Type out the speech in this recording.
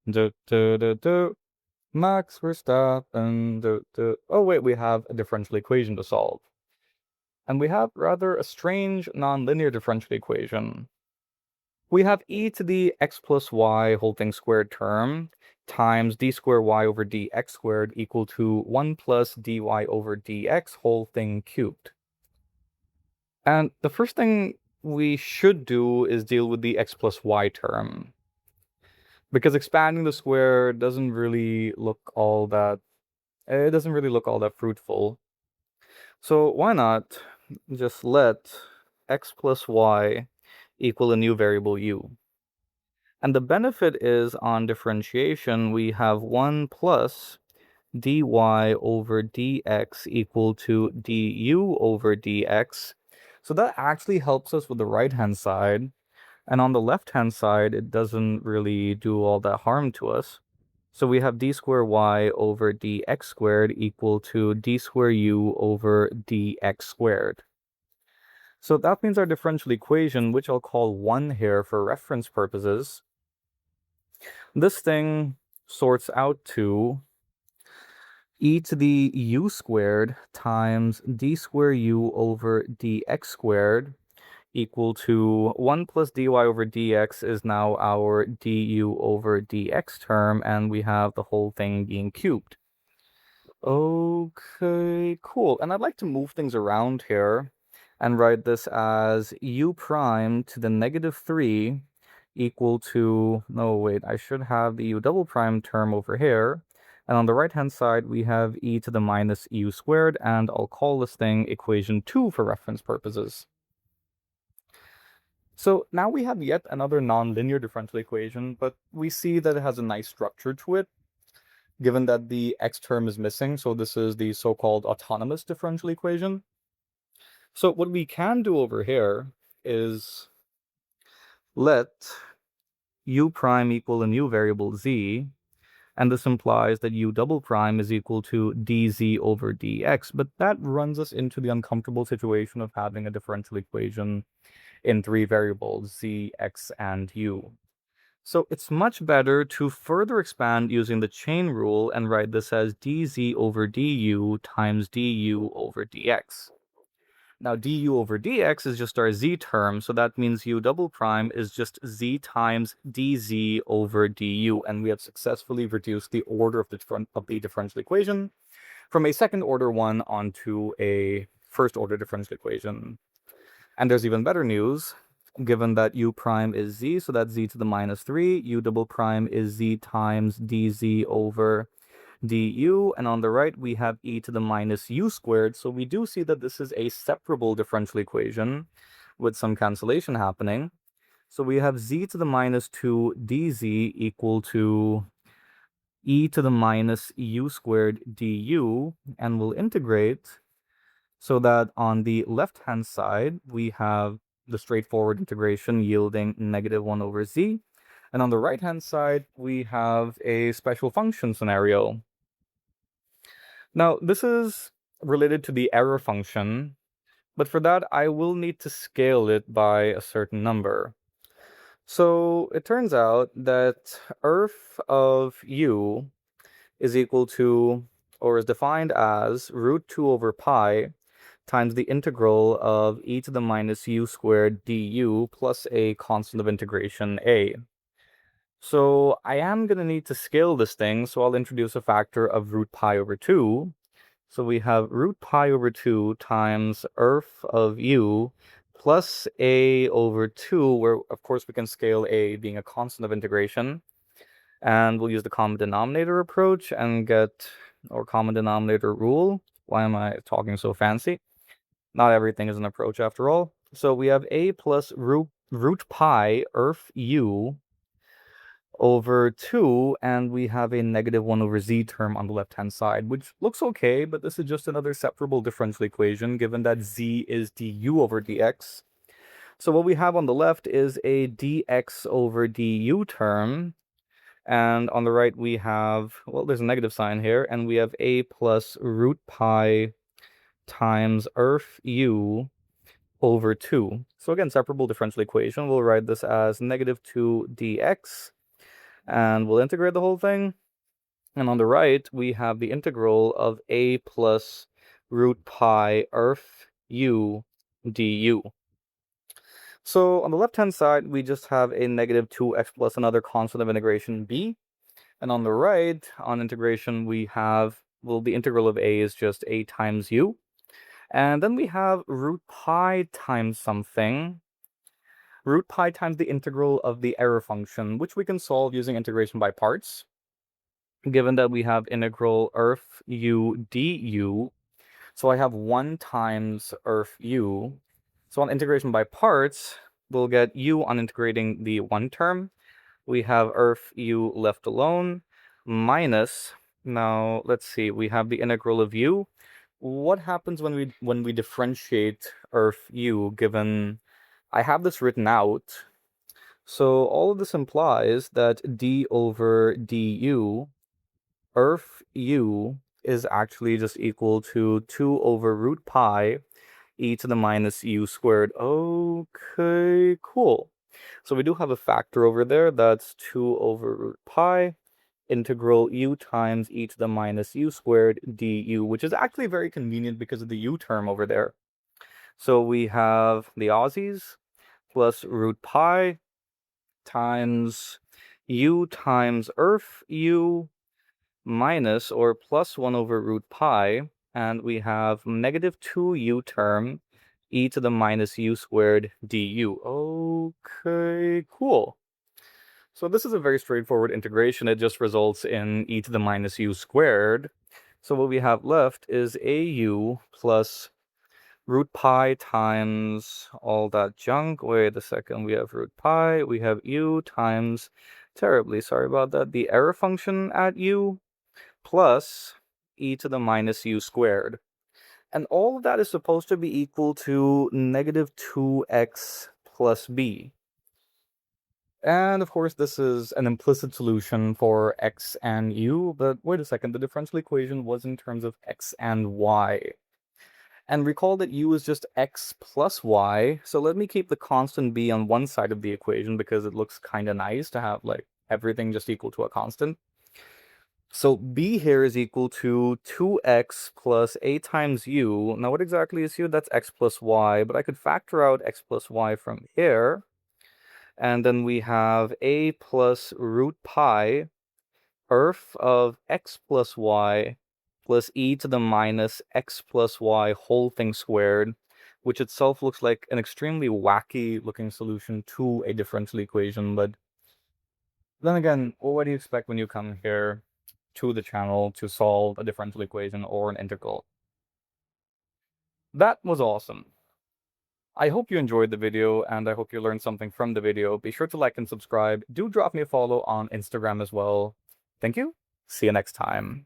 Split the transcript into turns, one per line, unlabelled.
Do, do, do, do. Max Verstappen. Do, do. Oh, wait, we have a differential equation to solve. And we have rather a strange nonlinear differential equation. We have e to the x plus y whole thing squared term times d squared y over dx squared equal to 1 plus dy over dx whole thing cubed. And the first thing we should do is deal with the x plus y term, because expanding the square doesn't really look all that fruitful. So why not just let x plus y equal a new variable u? And the benefit is on differentiation, we have 1 plus dy over dx equal to du over dx. So that actually helps us with the right-hand side. And on the left-hand side, it doesn't really do all that harm to us. So we have d squared y over dx squared equal to d squared u over dx squared. So that means our differential equation, which I'll call 1 here for reference purposes, this thing sorts out to e to the u squared times d squared u over dx squared equal to 1 plus dy over dx is now our du over dx term, and we have the whole thing being cubed. Okay, cool. And I'd like to move things around here and write this as u prime to the negative 3 equal to, no, wait, I should have the u double prime term over here. And on the right-hand side, we have e to the minus u squared, and I'll call this thing equation 2 for reference purposes. So now we have yet another nonlinear differential equation, but we see that it has a nice structure to it, given that the x term is missing. So this is the so-called autonomous differential equation. So what we can do over here is let u prime equal a new variable z, and this implies that u double prime is equal to dz over dx, but that runs us into the uncomfortable situation of having a differential equation in 3 variables, z, x, and u. So it's much better to further expand using the chain rule and write this as dz over du times du over dx. Now du over dx is just our z term, so that means u double prime is just z times dz over du, and we have successfully reduced the order of the differential equation from a second order one onto a first order differential equation. And there's even better news, given that u prime is z, so that's z to the minus 3, u double prime is z times dz over du, and on the right we have e to the minus u squared, so we do see that this is a separable differential equation with some cancellation happening. So we have z to the minus 2 dz equal to e to the minus u squared du, and we'll integrate so that on the left-hand side, we have the straightforward integration yielding negative 1 over z. And on the right-hand side, we have a special function scenario. Now, this is related to the error function, but for that, I will need to scale it by a certain number. So it turns out that erf of u is equal to, or is defined as, root 2 over pi times the integral of e to the minus u squared du plus a constant of integration a. So I am going to need to scale this thing, so I'll introduce a factor of root pi over 2. So we have root pi over 2 times erf of u plus a over 2, where of course we can scale a being a constant of integration. And we'll use the common denominator approach and get our common denominator rule. Why am I talking so fancy? Not everything is an approach after all. So we have a plus root pi erf u over 2, and we have a negative 1 over z term on the left-hand side, which looks okay, but this is just another separable differential equation, given that z is du over dx. So what we have on the left is a dx over du term, and on the right we have, well, there's a negative sign here, and we have a plus root pi times erf u over 2. So again, separable differential equation. We'll write this as negative 2 dx And we'll integrate the whole thing. And on the right, we have the integral of a plus root pi earth u du. So on the left-hand side, we just have a negative 2x plus another constant of integration b. And on the right, on integration, we have, well, the integral of a is just a times u. And then we have root pi times something. Root pi times the integral of the error function, which we can solve using integration by parts. Given that we have integral earth u du, so I have 1 times earth u. So on integration by parts, we'll get u on integrating the one term. We have earth u left alone, minus, now let's see, we have the integral of u. What happens when we differentiate earth u, given I have this written out? So all of this implies that d over du, earth u, is actually just equal to 2 over root pi e to the minus u squared. Okay, cool. So we do have a factor over there. That's 2 over root pi integral u times e to the minus u squared du, which is actually very convenient because of the u term over there. So we have the Aussies plus root pi times u times earth u minus or plus 1 over root pi, and we have negative 2u term e to the minus u squared du. Okay, cool. So this is a very straightforward integration. It just results in e to the minus u squared. So what we have left is au plus root pi times all that junk. Wait a second, we have root pi, we have u times, terribly sorry about that, the error function at u, plus e to the minus u squared. And all of that is supposed to be equal to negative 2x plus b. And of course, this is an implicit solution for x and u, but wait a second, the differential equation was in terms of x and y. And recall that u is just x plus y, so let me keep the constant b on one side of the equation because it looks kind of nice to have like everything just equal to a constant. So b here is equal to 2x plus a times u. Now what exactly is u? That's x plus y, but I could factor out x plus y from here. And then we have a plus root pi earth of x plus y plus e to the minus x plus y whole thing squared, which itself looks like an extremely wacky looking solution to a differential equation. But then again, what do you expect when you come here to the channel to solve a differential equation or an integral? That was awesome. I hope you enjoyed the video, and I hope you learned something from the video. Be sure to like and subscribe. Do drop me a follow on Instagram as well. Thank you. See you next time.